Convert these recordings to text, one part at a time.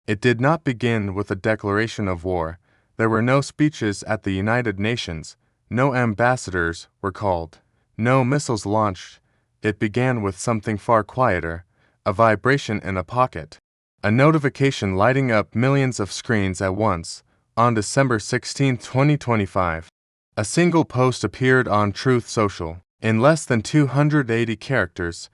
It did not begin with a declaration of war. There were no speeches at the United Nations, no ambassadors were called, no missiles launched. It began with something far quieter, a vibration in a pocket, a notification lighting up millions of screens at once. On December 16, 2025, a single post appeared on Truth Social. In less than 280 characters,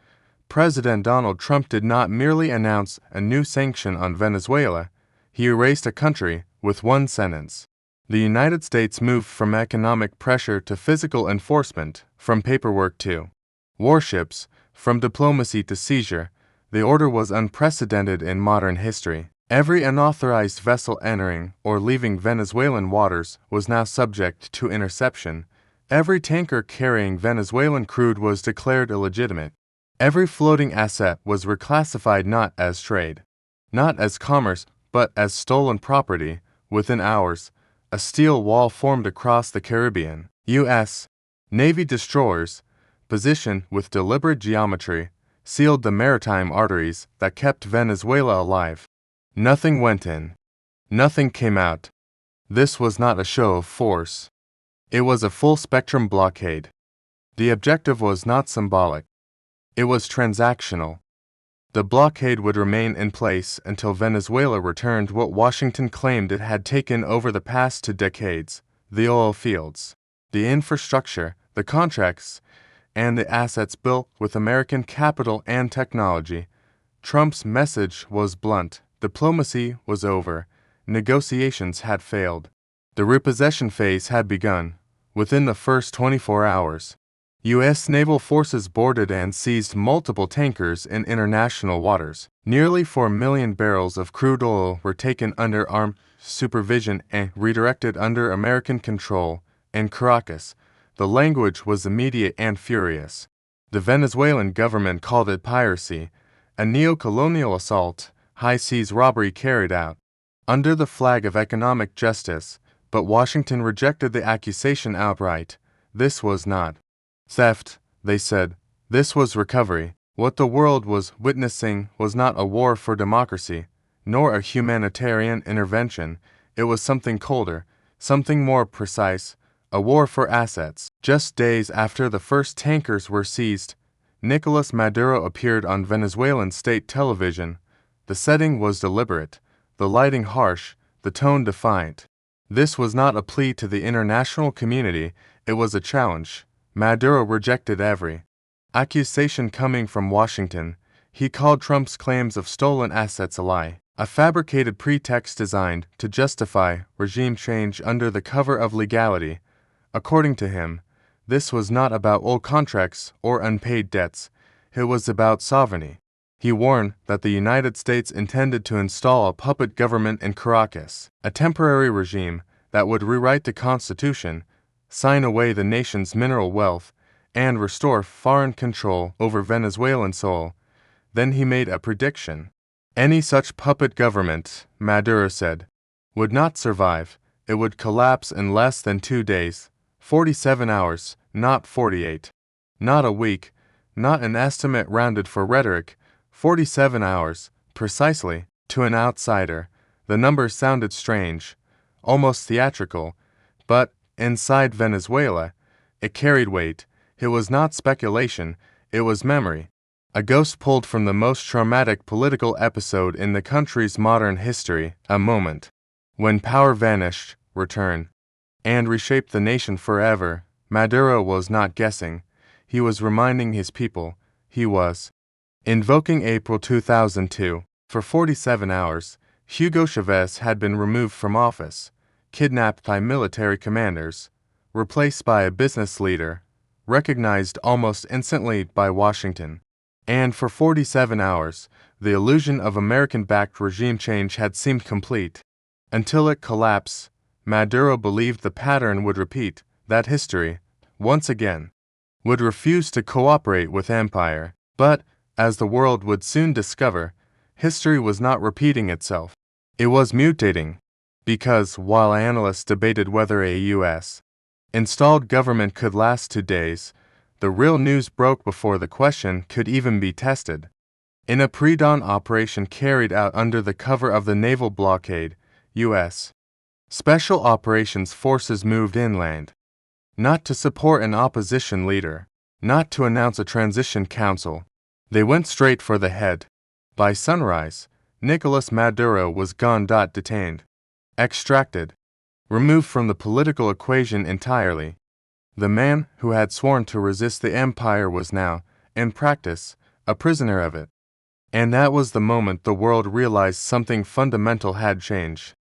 President Donald Trump did not merely announce a new sanction on Venezuela, he erased a country with one sentence. The United States moved from economic pressure to physical enforcement, from paperwork to warships, from diplomacy to seizure. The order was unprecedented in modern history. Every unauthorized vessel entering or leaving Venezuelan waters was now subject to interception. Every tanker carrying Venezuelan crude was declared illegitimate. Every floating asset was reclassified not as trade, not as commerce, but as stolen property. Within hours, a steel wall formed across the Caribbean. U.S. Navy destroyers, positioned with deliberate geometry, sealed the maritime arteries that kept Venezuela alive. Nothing went in. Nothing came out. This was not a show of force. It was a full-spectrum blockade. The objective was not symbolic. It was transactional. The blockade would remain in place until Venezuela returned what Washington claimed it had taken over the past 2 decades: the oil fields, the infrastructure, the contracts, and the assets built with American capital and technology. Trump's message was blunt. Diplomacy was over. Negotiations had failed. The repossession phase had begun. Within the first 24 hours, U.S. naval forces boarded and seized multiple tankers in international waters. Nearly 4 million barrels of crude oil were taken under armed supervision and redirected under American control. In Caracas, the language was immediate and furious. The Venezuelan government called it piracy, a neo-colonial assault, high-seas robbery carried out under the flag of economic justice, but Washington rejected the accusation outright. This was not theft, they said. This was recovery. What the world was witnessing was not a war for democracy, nor a humanitarian intervention. It was something colder, something more precise, a war for assets. Just days after the first tankers were seized, Nicolas Maduro appeared on Venezuelan state television. The setting was deliberate, the lighting harsh, the tone defiant. This was not a plea to the international community, it was a challenge. Maduro rejected every accusation coming from Washington. He called Trump's claims of stolen assets a lie, a fabricated pretext designed to justify regime change under the cover of legality. According to him, this was not about old contracts or unpaid debts, it was about sovereignty. He warned that the United States intended to install a puppet government in Caracas, a temporary regime that would rewrite the Constitution, sign away the nation's mineral wealth, and restore foreign control over Venezuelan soil. Then he made a prediction. Any such puppet government, Maduro said, would not survive. It would collapse in less than 2 days, 47 hours, not 48. Not a week, not an estimate rounded for rhetoric, 47 hours, precisely. To an outsider, the number sounded strange, almost theatrical, but inside Venezuela, it carried weight. It was not speculation, it was memory. A ghost pulled from the most traumatic political episode in the country's modern history, a moment when power vanished, returned, and reshaped the nation forever. Maduro was not guessing. He was reminding his people. He was invoking April 2002. For 47 hours, Hugo Chavez had been removed from office, kidnapped by military commanders, replaced by a business leader, recognized almost instantly by Washington. And for 47 hours, the illusion of American-backed regime change had seemed complete. Until it collapsed, Maduro believed the pattern would repeat, that history, once again, would refuse to cooperate with empire. But, as the world would soon discover, history was not repeating itself. It was mutating. Because, while analysts debated whether a U.S. installed government could last 2 days, the real news broke before the question could even be tested. In a pre-dawn operation carried out under the cover of the naval blockade, U.S. Special Operations Forces moved inland, not to support an opposition leader, not to announce a transition council. They went straight for the head. By sunrise, Nicolas Maduro was gone. Detained, extracted, removed from the political equation entirely. The man who had sworn to resist the empire was now, in practice, a prisoner of it. And that was the moment the world realized something fundamental had changed.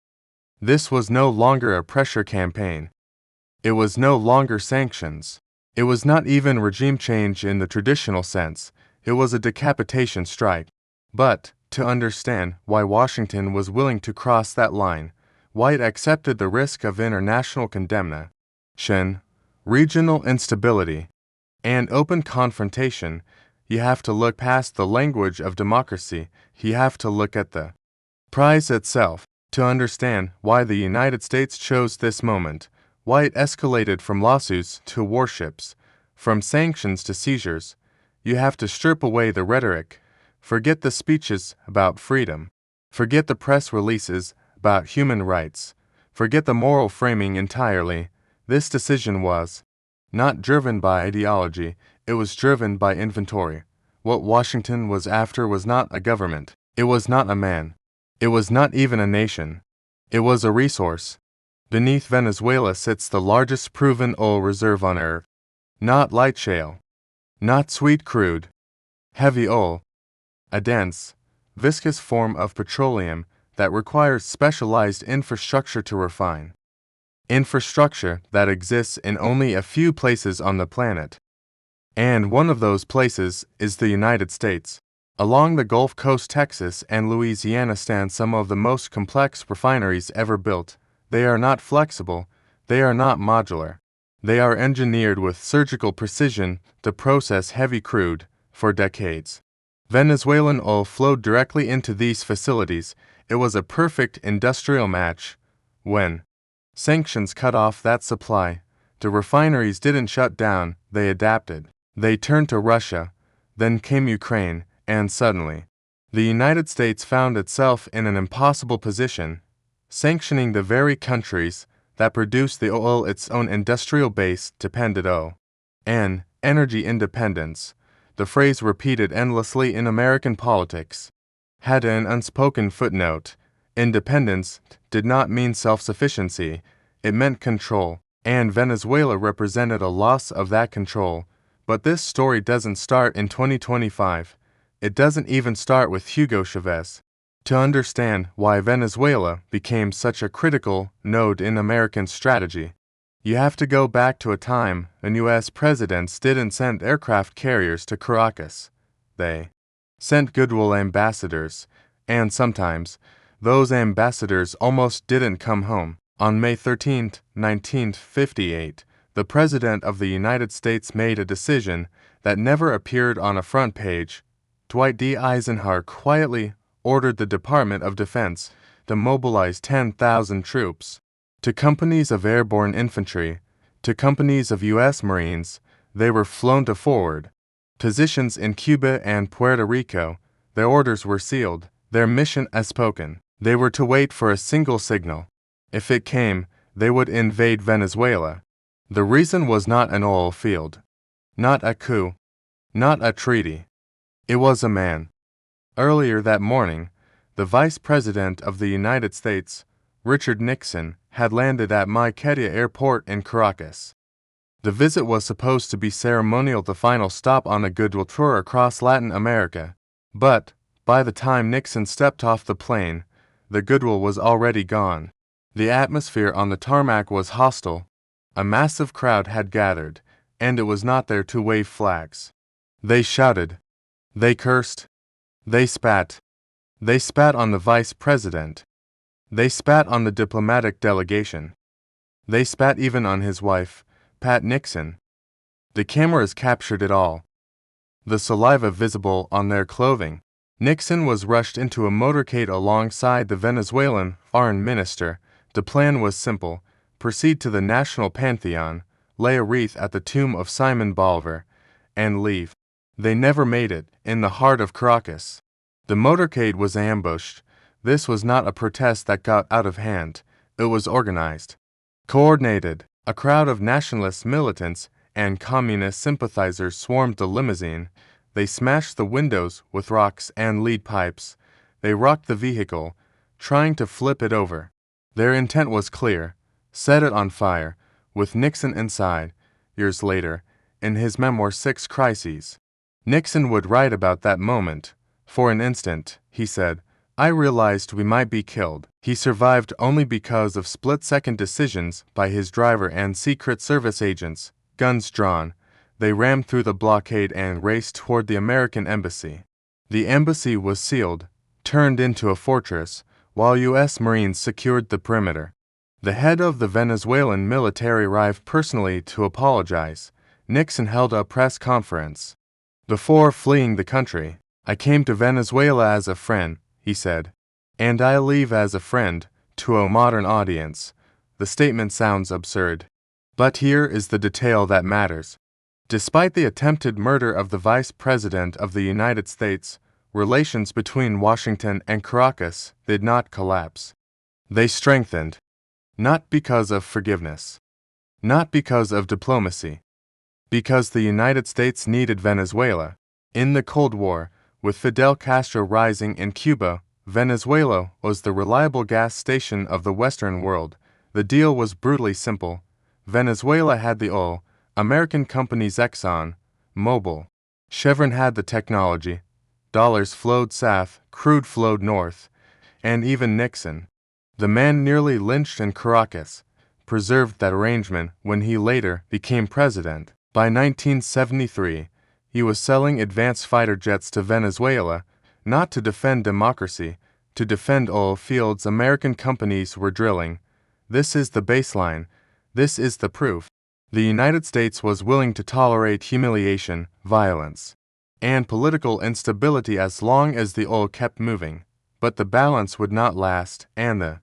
This was no longer a pressure campaign. It was no longer sanctions. It was not even regime change in the traditional sense. It was a decapitation strike. But, to understand why Washington was willing to cross that line, why it accepted the risk of international condemnation, regional instability, and open confrontation, you have to look past the language of democracy. You have to look at the prize itself. To understand why the United States chose this moment, why it escalated from lawsuits to warships, from sanctions to seizures, you have to strip away the rhetoric. Forget the speeches about freedom. Forget the press releases about human rights. Forget the moral framing entirely. This decision was not driven by ideology, it was driven by inventory. What Washington was after was not a government. It was not a man. It was not even a nation. It was a resource. Beneath Venezuela sits the largest proven oil reserve on Earth. Not light shale. Not sweet crude. Heavy oil. A dense, viscous form of petroleum that requires specialized infrastructure to refine. Infrastructure that exists in only a few places on the planet. And one of those places is the United States. Along the Gulf Coast, Texas and Louisiana stand some of the most complex refineries ever built. They are not flexible, they are not modular. They are engineered with surgical precision to process heavy crude for decades. Venezuelan oil flowed directly into these facilities. It was a perfect industrial match. When sanctions cut off that supply, the refineries didn't shut down, they adapted. They turned to Russia, then came Ukraine, and suddenly, the United States found itself in an impossible position, sanctioning the very countries that produced the oil its own industrial base depended on. And energy independence, the phrase repeated endlessly in American politics, had an unspoken footnote. Independence did not mean self-sufficiency, it meant control, and Venezuela represented a loss of that control. But this story doesn't start in 2025. It doesn't even start with Hugo Chavez. To understand why Venezuela became such a critical node in American strategy, you have to go back to a time when U.S. presidents didn't send aircraft carriers to Caracas. They sent goodwill ambassadors, and sometimes those ambassadors almost didn't come home. On May 13, 1958, the President of the United States made a decision that never appeared on a front page. Dwight D. Eisenhower quietly ordered the Department of Defense to mobilize 10,000 troops. To companies of airborne infantry, to companies of U.S. Marines, they were flown to forward positions in Cuba and Puerto Rico. Their orders were sealed, their mission as spoken. They were to wait for a single signal. If it came, they would invade Venezuela. The reason was not an oil field, not a coup, not a treaty. It was a man. Earlier that morning, the Vice President of the United States, Richard Nixon, had landed at Maiquetía Airport in Caracas. The visit was supposed to be ceremonial, the final stop on a goodwill tour across Latin America. But, by the time Nixon stepped off the plane, the goodwill was already gone. The atmosphere on the tarmac was hostile. A massive crowd had gathered, and it was not there to wave flags. They shouted. They cursed. They spat. They spat on the vice president. They spat on the diplomatic delegation. They spat even on his wife, Pat Nixon. The cameras captured it all. The saliva visible on their clothing. Nixon was rushed into a motorcade alongside the Venezuelan foreign minister. The plan was simple: proceed to the National Pantheon, lay a wreath at the tomb of Simon Bolivar, and leave. They never made it. In the heart of Caracas, The motorcade was ambushed. This was not a protest that got out of hand. It was organized, coordinated. A crowd of nationalist militants and communist sympathizers swarmed the limousine. They smashed the windows with rocks and lead pipes. They rocked the vehicle, trying to flip it over. Their intent was clear: set it on fire, with Nixon inside. Years later, in his memoir Six Crises, Nixon would write about that moment. For an instant, he said, I realized we might be killed. He survived only because of split-second decisions by his driver and Secret Service agents. Guns drawn, they rammed through the blockade and raced toward the American embassy. The embassy was sealed, turned into a fortress, while U.S. Marines secured the perimeter. The head of the Venezuelan military arrived personally to apologize. Nixon held a press conference. Before fleeing the country, I came to Venezuela as a friend, he said, and I leave as a friend. To a modern audience, the statement sounds absurd. But here is the detail that matters. Despite the attempted murder of the Vice President of the United States, relations between Washington and Caracas did not collapse. They strengthened, not because of forgiveness, not because of diplomacy, because the United States needed Venezuela. In the Cold War, with Fidel Castro rising in Cuba, Venezuela was the reliable gas station of the Western world. The deal was brutally simple. Venezuela had the oil, American companies Exxon, Mobil, Chevron had the technology, dollars flowed south, crude flowed north, and even Nixon, the man nearly lynched in Caracas, preserved that arrangement when he later became president. By 1973, he was selling advanced fighter jets to Venezuela, not to defend democracy, to defend oil fields American companies were drilling. This is the baseline. This is the proof. The United States was willing to tolerate humiliation, violence, and political instability as long as the oil kept moving. But the balance would not last, and the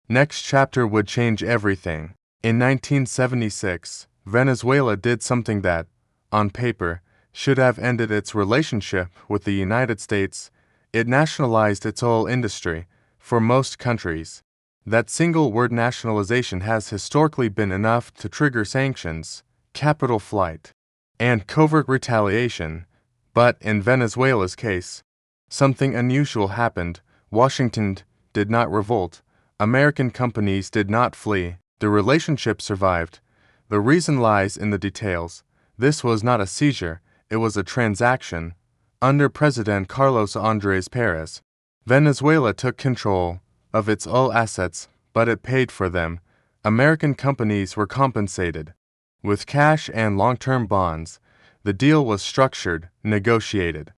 next chapter would change everything. In 1976, Venezuela did something that, on paper, should have ended its relationship with the United States. It nationalized its oil industry. For most countries, that single word nationalization has historically been enough to trigger sanctions, capital flight, and covert retaliation. But in Venezuela's case, something unusual happened. Washington did not revolt. American companies did not flee. The relationship survived. The reason lies in the details. This was not a seizure, it was a transaction. Under President Carlos Andrés Pérez, Venezuela took control of its oil assets, but it paid for them. American companies were compensated with cash and long-term bonds. The deal was structured, negotiated,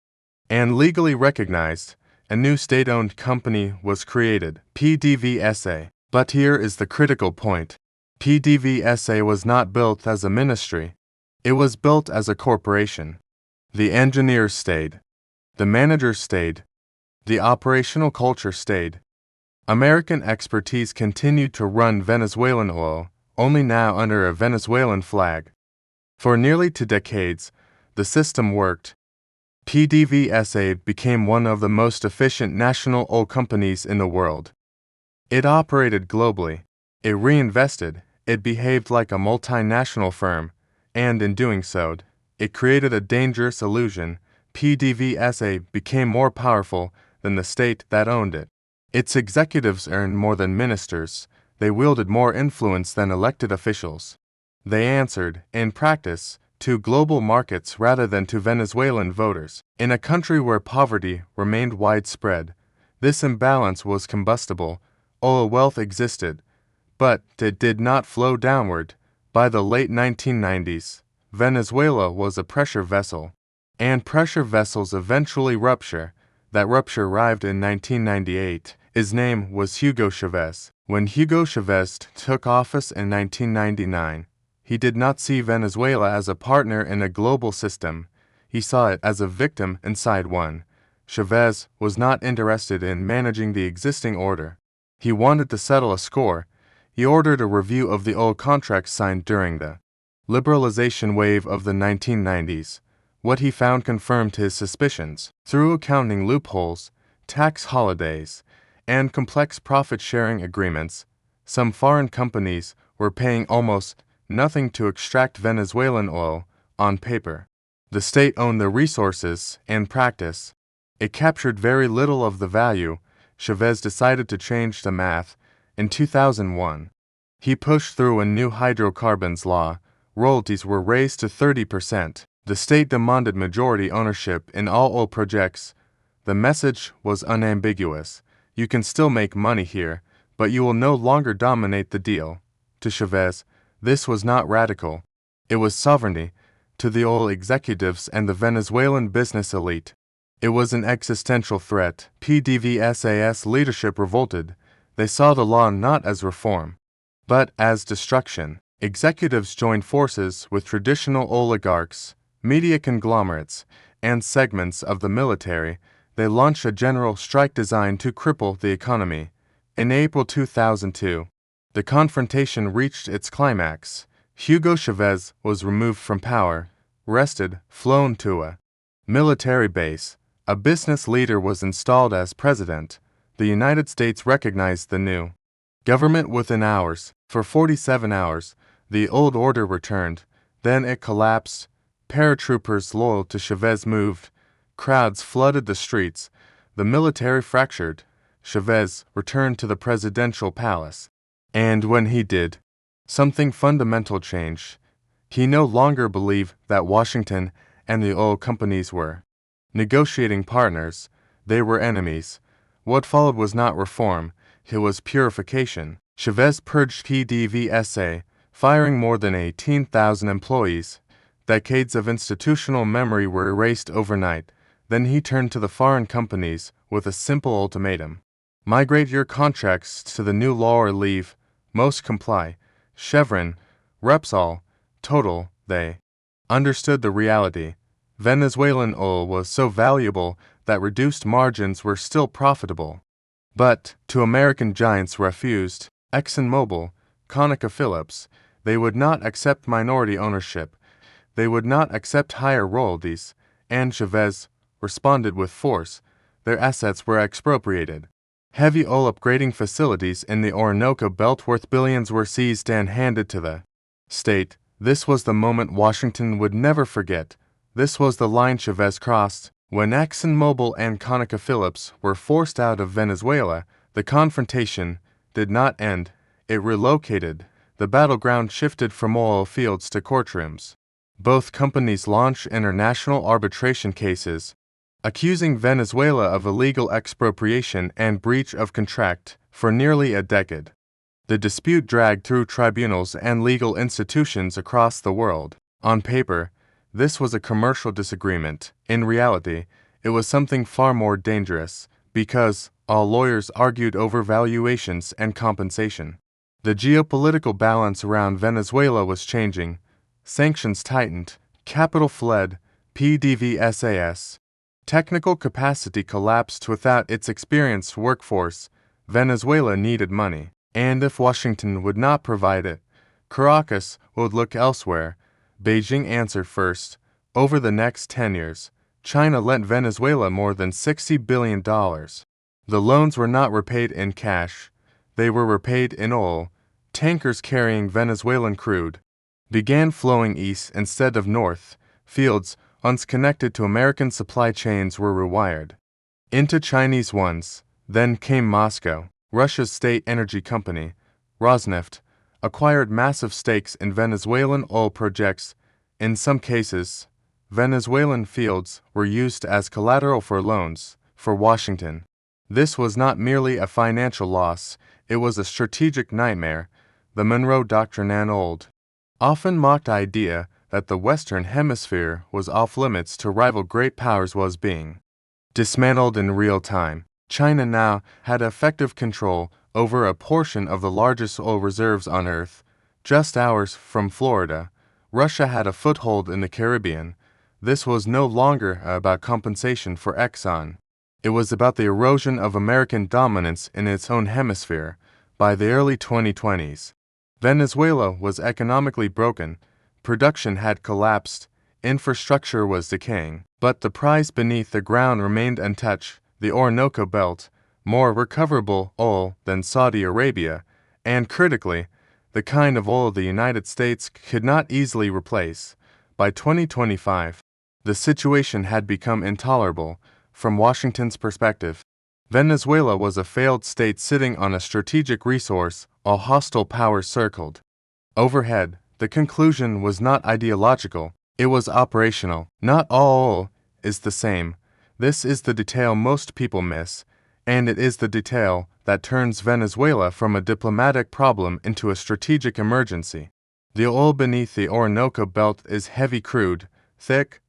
and legally recognized. A new state-owned company was created, PDVSA. But here is the critical point. PDVSA was not built as a ministry. It was built as a corporation. The engineers stayed. The managers stayed. The operational culture stayed. American expertise continued to run Venezuelan oil, only now under a Venezuelan flag. For nearly 2 decades, the system worked. PDVSA became one of the most efficient national oil companies in the world. It operated globally. It reinvested. It behaved like a multinational firm, and in doing so, it created a dangerous illusion. PDVSA became more powerful than the state that owned it. Its executives earned more than ministers. They wielded more influence than elected officials. They answered, in practice, to global markets rather than to Venezuelan voters. In a country where poverty remained widespread, this imbalance was combustible. Oil wealth existed, but it did not flow downward. By the late 1990s, Venezuela was a pressure vessel, and pressure vessels eventually rupture. That rupture arrived in 1998. His name was Hugo Chavez. When Hugo Chavez took office in 1999, he did not see Venezuela as a partner in a global system. He saw it as a victim inside one. Chavez was not interested in managing the existing order. He wanted to settle a score. He ordered a review of the oil contracts signed during the liberalization wave of the 1990s. What he found confirmed his suspicions. Through accounting loopholes, tax holidays, and complex profit-sharing agreements. Some foreign companies were paying almost nothing to extract Venezuelan oil on paper. The state owned the resources and practice. It captured very little of the value. Chavez decided to change the math. In 2001, he pushed through a new hydrocarbons law. Royalties were raised to 30%. The state demanded majority ownership in all oil projects. The message was unambiguous. You can still make money here, but you will no longer dominate the deal. To Chavez, this was not radical. It was sovereignty. To the oil executives and the Venezuelan business elite, it was an existential threat. PDVSA's leadership revolted. They saw the law not as reform, but as destruction. Executives joined forces with traditional oligarchs, media conglomerates, and segments of the military. They launched a general strike designed to cripple the economy. In April 2002, the confrontation reached its climax. Hugo Chavez was removed from power, arrested, flown to a military base. A business leader was installed as president. The United States recognized the new government within hours. For 47 hours, the old order returned. Then it collapsed. Paratroopers loyal to Chavez moved. Crowds flooded the streets. The military fractured. Chavez returned to the presidential palace. And when he did, something fundamental changed. He no longer believed that Washington and the oil companies were negotiating partners. They were enemies. What followed was not reform, it was purification. Chavez purged PDVSA, firing more than 18,000 employees. Decades of institutional memory were erased overnight. Then he turned to the foreign companies with a simple ultimatum. Migrate your contracts to the new law or leave. Most comply. Chevron, Repsol, Total, they understood the reality. Venezuelan oil was so valuable that reduced margins were still profitable. But to American giants refused, ExxonMobil, ConocoPhillips, they would not accept minority ownership. They would not accept higher royalties, and Chavez responded with force. Their assets were expropriated. Heavy oil upgrading facilities in the Orinoco Belt worth billions were seized and handed to the state. This was the moment Washington would never forget. This was the line Chavez crossed. When ExxonMobil and ConocoPhillips were forced out of Venezuela, the confrontation did not end. It relocated. The battleground shifted from oil fields to courtrooms. Both companies launched international arbitration cases, accusing Venezuela of illegal expropriation and breach of contract for nearly a decade. The dispute dragged through tribunals and legal institutions across the world. On paper, this was a commercial disagreement. In reality, it was something far more dangerous, because all lawyers argued over valuations and compensation. The geopolitical balance around Venezuela was changing. Sanctions tightened, capital fled, PDVSA's technical capacity collapsed without its experienced workforce. Venezuela needed money, and if Washington would not provide it, Caracas would look elsewhere. Beijing answered first. Over the next 10 years, China lent Venezuela more than $60 billion. The loans were not repaid in cash. They were repaid in oil. Tankers carrying Venezuelan crude began flowing east instead of north. Fields, once connected to American supply chains, were rewired into Chinese ones. Then came Moscow. Russia's state energy company, Rosneft, acquired massive stakes in Venezuelan oil projects. In some cases, Venezuelan fields were used as collateral for loans. For Washington, this was not merely a financial loss, it was a strategic nightmare. The Monroe Doctrine, an old, often mocked idea that the Western Hemisphere was off limits to rival great powers, was being dismantled in real time. China now had effective control over a portion of the largest oil reserves on Earth, just hours from Florida. Russia had a foothold in the Caribbean. This was no longer about compensation for Exxon. It was about the erosion of American dominance in its own hemisphere. By the early 2020s, Venezuela was economically broken. Production had collapsed. Infrastructure was decaying. But the prize beneath the ground remained untouched. the Orinoco Belt, more recoverable oil than Saudi Arabia, and critically, the kind of oil the United States could not easily replace. By 2025, the situation had become intolerable from Washington's perspective. Venezuela was a failed state sitting on a strategic resource all hostile powers circled overhead. The conclusion was not ideological, it was operational. Not all oil is the same. This is the detail most people miss, and it is the detail that turns Venezuela from a diplomatic problem into a strategic emergency. The oil beneath the Orinoco Belt is heavy crude, thick,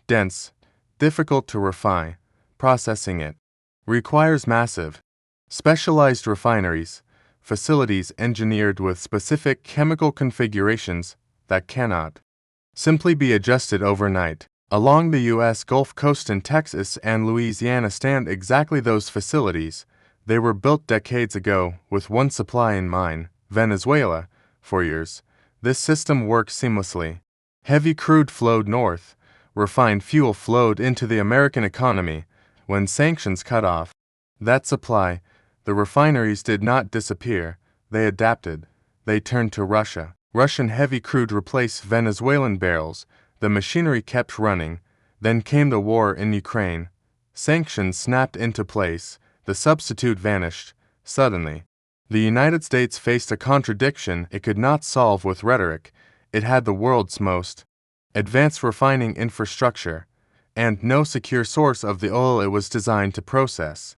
dense, difficult to refine. Processing it requires massive, specialized refineries, facilities engineered with specific chemical configurations that cannot simply be adjusted overnight. Along the U.S. Gulf Coast in Texas and Louisiana stand exactly those facilities. They were built decades ago with one supply in mind, Venezuela. For years, this system worked seamlessly. Heavy crude flowed north, refined fuel flowed into the American economy. When sanctions cut off that supply, the refineries did not disappear, they adapted. They turned to Russia. Russian heavy crude replaced Venezuelan barrels. The machinery kept running. Then came the war in Ukraine. Sanctions snapped into place. The substitute vanished. Suddenly, the United States faced a contradiction it could not solve with rhetoric. It had the world's most advanced refining infrastructure, and no secure source of the oil it was designed to process.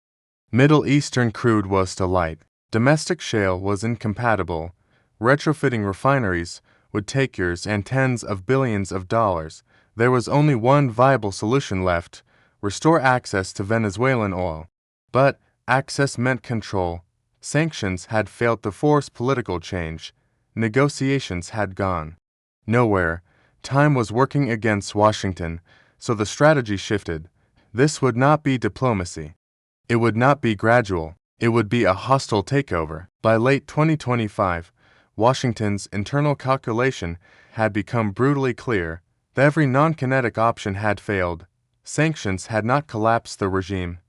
Middle Eastern crude was too light. Domestic shale was incompatible. Retrofitting refineries would take years and tens of billions of dollars. There was only one viable solution left: restore access to Venezuelan oil. But access meant control. Sanctions had failed to force political change. Negotiations had gone nowhere. Time was working against Washington, so the strategy shifted. This would not be diplomacy. It would not be gradual. It would be a hostile takeover. By late 2025, Washington's internal calculation had become brutally clear. Every non-kinetic option had failed. Sanctions had not collapsed the regime.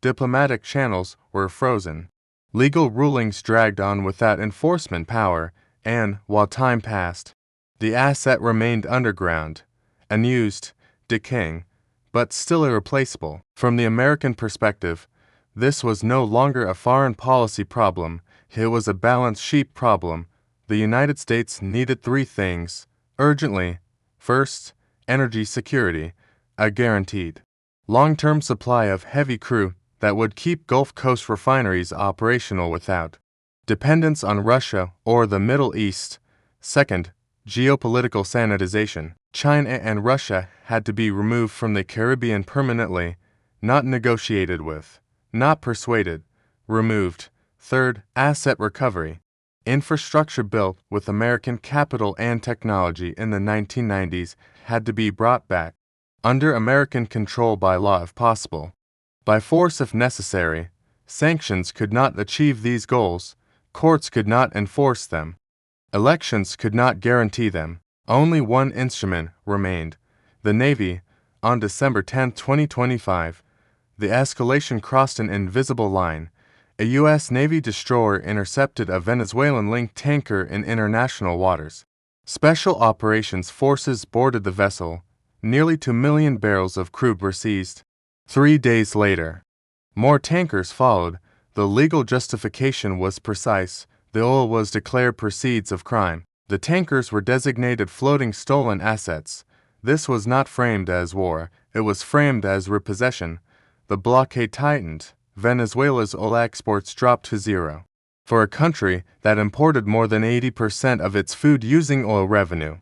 Diplomatic channels were frozen. Legal rulings dragged on without enforcement power, and, while time passed, the asset remained underground, unused, decaying, but still irreplaceable. From the American perspective, this was no longer a foreign policy problem, it was a balance sheet problem. The United States needed three things urgently. First, energy security, a guaranteed long-term supply of heavy crude that would keep Gulf Coast refineries operational without dependence on Russia or the Middle East. Second, geopolitical sanitization. China and Russia had to be removed from the Caribbean permanently, not negotiated with, not persuaded, removed. Third, asset recovery. Infrastructure built with American capital and technology in the 1990s had to be brought back, under American control by law if possible, by force if necessary. Sanctions could not achieve these goals, courts could not enforce them, elections could not guarantee them. Only one instrument remained: the Navy. On December 10, 2025, the escalation crossed an invisible line. A U.S. Navy destroyer intercepted a Venezuelan-linked tanker in international waters. Special operations forces boarded the vessel. Nearly 2 million barrels of crude were seized. 3 days later, more tankers followed. The legal justification was precise. The oil was declared proceeds of crime. The tankers were designated floating stolen assets. This was not framed as war, it was framed as repossession. The blockade tightened. Venezuela's oil exports dropped to zero. For a country that imported more than 80% of its food using oil revenue,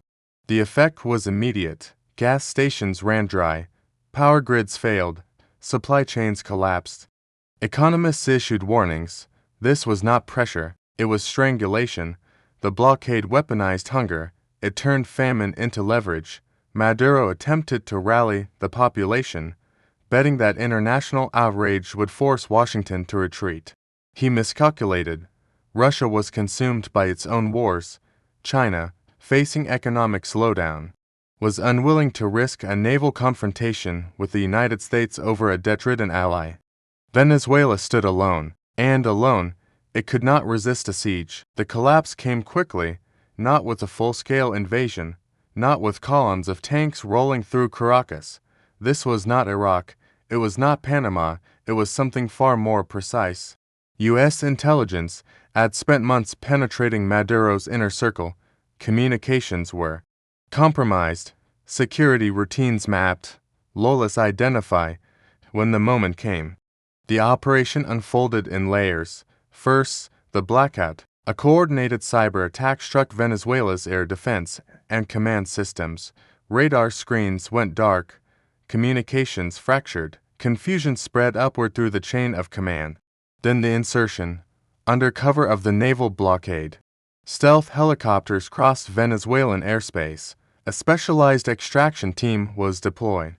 the effect was immediate. Gas stations ran dry, power grids failed, supply chains collapsed. Economists issued warnings. This was not pressure, it was strangulation. The blockade weaponized hunger, it turned famine into leverage. Maduro attempted to rally the population, betting that international outrage would force Washington to retreat. He miscalculated. Russia was consumed by its own wars. China, facing economic slowdown, was unwilling to risk a naval confrontation with the United States over a debt-ridden ally. Venezuela stood alone, and alone, it could not resist a siege. The collapse came quickly, not with a full-scale invasion, not with columns of tanks rolling through Caracas. This was not Iraq, it was not Panama, it was something far more precise. U.S. intelligence had spent months penetrating Maduro's inner circle. Communications were compromised, security routines mapped, lawless identify. When the moment came, the operation unfolded in layers. First, the blackout. A coordinated cyber attack struck Venezuela's air defense and command systems. Radar screens went dark, communications fractured, confusion spread upward through the chain of command. Then the insertion, under cover of the naval blockade. Stealth helicopters crossed Venezuelan airspace. A specialized extraction team was deployed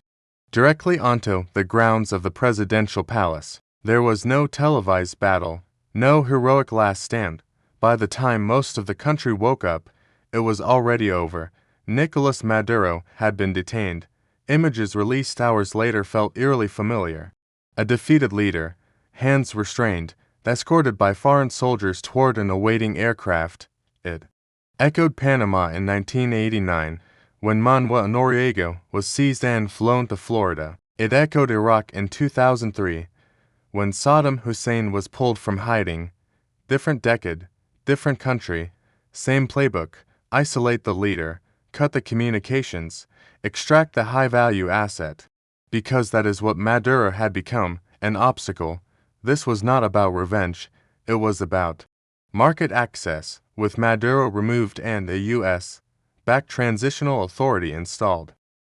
directly onto the grounds of the presidential palace. There was no televised battle, no heroic last stand. By the time most of the country woke up, it was already over. Nicolas Maduro had been detained. Images released hours later felt eerily familiar. A defeated leader, hands restrained, escorted by foreign soldiers toward an awaiting aircraft. It echoed Panama in 1989, when Manuel Noriega was seized and flown to Florida. It echoed Iraq in 2003, when Saddam Hussein was pulled from hiding. Different decade, different country, same playbook: isolate the leader, cut the communications, extract the high-value asset. Because that is what Maduro had become, an obstacle. This was not about revenge, it was about market access, with Maduro removed and a U.S.-backed transitional authority installed.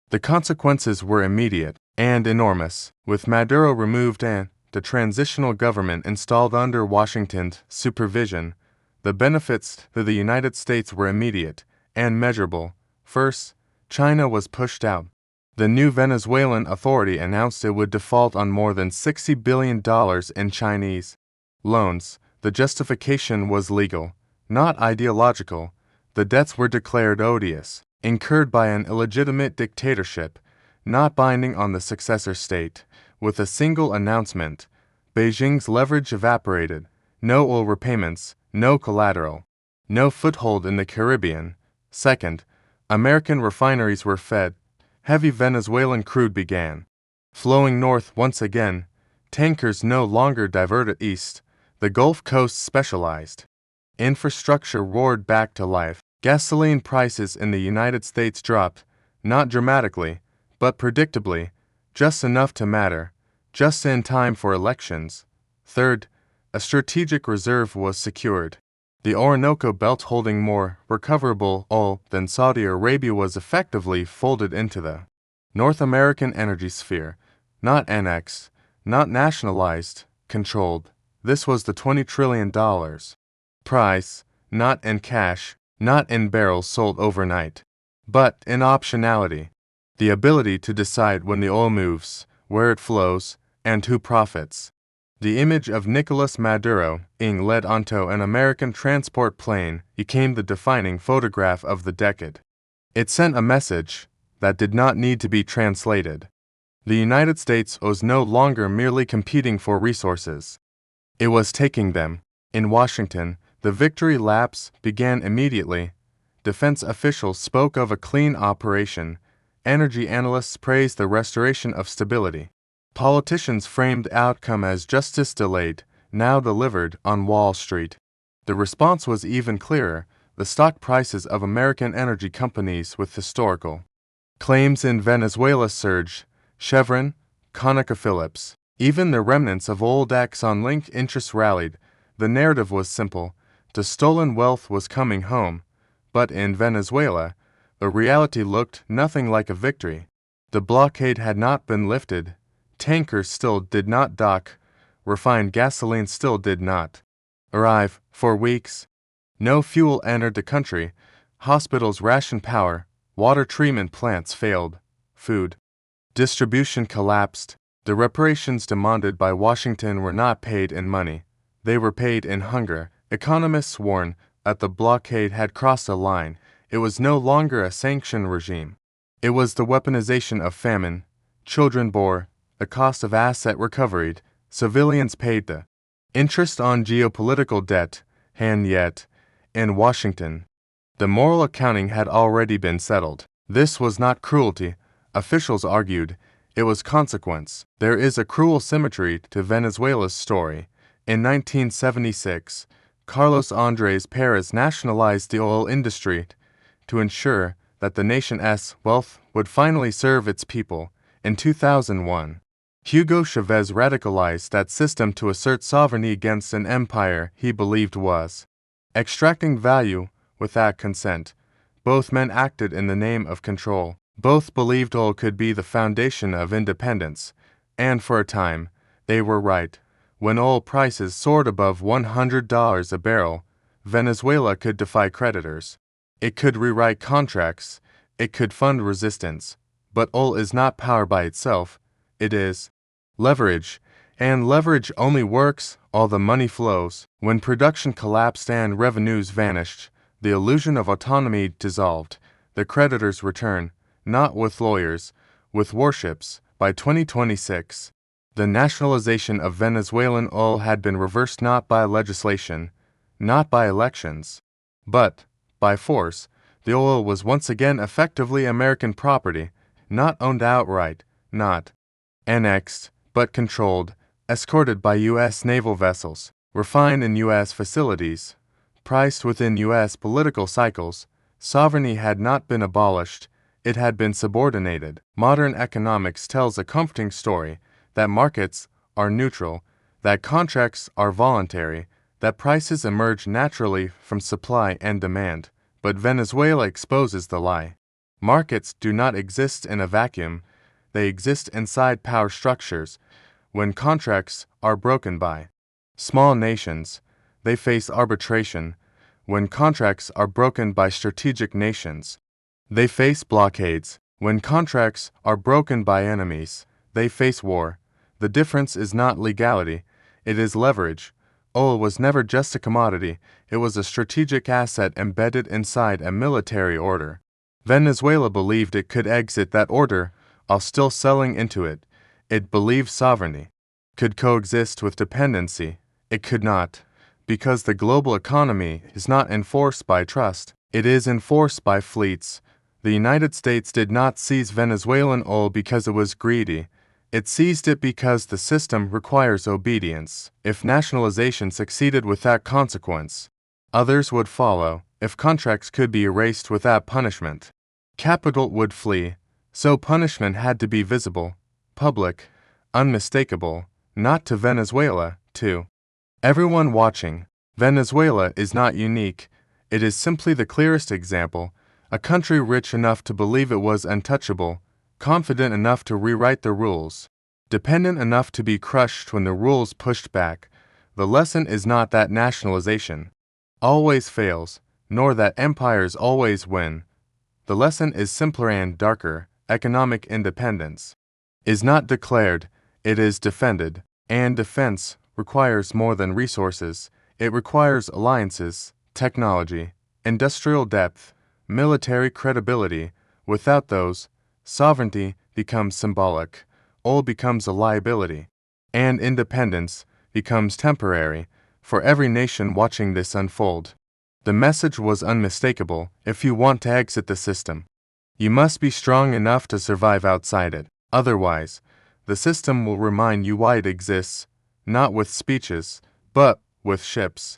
The consequences were immediate and enormous. With Maduro removed and the transitional government installed under Washington's supervision, the benefits to the United States were immediate and measurable. First, China was pushed out. The new Venezuelan authority announced it would default on more than $60 billion in Chinese loans. The justification was legal, not ideological. The debts were declared odious, incurred by an illegitimate dictatorship, not binding on the successor state. With a single announcement, Beijing's leverage evaporated. No oil repayments, no collateral, no foothold in the Caribbean. Second, American refineries were fed. Heavy Venezuelan crude began flowing north once again. Tankers no longer diverted east. The Gulf Coast specialized infrastructure roared back to life. Gasoline prices in the United States dropped, not dramatically, but predictably, just enough to matter, just in time for elections. Third, a strategic reserve was secured. The Orinoco Belt, holding more recoverable oil than Saudi Arabia, was effectively folded into the North American energy sphere, not annexed, not nationalized, controlled. This was the $20 trillion prize, not in cash, not in barrels sold overnight, but in optionality, the ability to decide when the oil moves, where it flows, and who profits. The image of Nicolas Maduro being led onto an American transport plane became the defining photograph of the decade. It sent a message that did not need to be translated. The United States was no longer merely competing for resources. It was taking them. In Washington, the victory laps began immediately. Defense officials spoke of a clean operation. Energy analysts praised the restoration of stability. Politicians framed the outcome as justice delayed, now delivered on Wall Street. The response was even clearer: the stock prices of American energy companies with historical claims in Venezuela surged. Chevron, ConocoPhillips, even the remnants of old Exxon-linked interests rallied. The narrative was simple: the stolen wealth was coming home. But in Venezuela, the reality looked nothing like a victory. The blockade had not been lifted. Tankers still did not dock. Refined gasoline still did not arrive. For weeks, no fuel entered the country. Hospitals rationed power. Water treatment plants failed. Food distribution collapsed. The reparations demanded by Washington were not paid in money. They were paid in hunger. Economists warned that the blockade had crossed a line. It was no longer a sanction regime. It was the weaponization of famine. Children bore the cost of asset recovery. civilians paid the interest on geopolitical debt, and yet, in Washington, the moral accounting had already been settled. This was not cruelty, officials argued, it was consequence. There is a cruel symmetry to Venezuela's story. In 1976, Carlos Andrés Pérez nationalized the oil industry to ensure that the nation's wealth would finally serve its people. In 2001, Hugo Chavez radicalized that system to assert sovereignty against an empire he believed was extracting value without consent. Both men acted in the name of control. Both believed oil could be the foundation of independence, and for a time, they were right. When oil prices soared above $100 a barrel, Venezuela could defy creditors. It could rewrite contracts, it could fund resistance. But oil is not power by itself, it is leverage, and leverage only works all the money flows. When production collapsed and revenues vanished, the illusion of autonomy dissolved. The creditors return, not with lawyers, with warships. By 2026, the nationalization of Venezuelan oil had been reversed not by legislation, not by elections, but by force. The oil was once again effectively American property, not owned outright, not annexed, but controlled, escorted by U.S. naval vessels, refined in U.S. facilities, priced within U.S. political cycles. Sovereignty had not been abolished, it had been subordinated. Modern economics tells a comforting story that markets are neutral, that contracts are voluntary, that prices emerge naturally from supply and demand. But Venezuela exposes the lie. Markets do not exist in a vacuum, they exist inside power structures. When contracts are broken by small nations, they face arbitration. When contracts are broken by strategic nations, they face blockades. When contracts are broken by enemies, they face war. The difference is not legality, it is leverage. Oil was never just a commodity, it was a strategic asset embedded inside a military order. Venezuela believed it could exit that order while still selling into it. It believed sovereignty could coexist with dependency. It could not, because the global economy is not enforced by trust, it is enforced by fleets. The United States did not seize Venezuelan oil because it was greedy. It seized it because the system requires obedience. If nationalization succeeded without consequence, others would follow. If contracts could be erased without punishment, capital would flee. So punishment had to be visible, public, unmistakable, not to Venezuela, to everyone watching. Venezuela is not unique, it is simply the clearest example. A country rich enough to believe it was untouchable, confident enough to rewrite the rules, dependent enough to be crushed when the rules pushed back. The lesson is not that nationalization always fails, nor that empires always win. The lesson is simpler and darker. Economic independence is not declared, it is defended, and defense requires more than resources. It requires alliances, technology, industrial depth, military credibility. Without those, sovereignty becomes symbolic, oil becomes a liability, and independence becomes temporary. For every nation watching this unfold, the message was unmistakable. If you want to exit the system, you must be strong enough to survive outside it. Otherwise, the system will remind you why it exists, not with speeches, but with ships.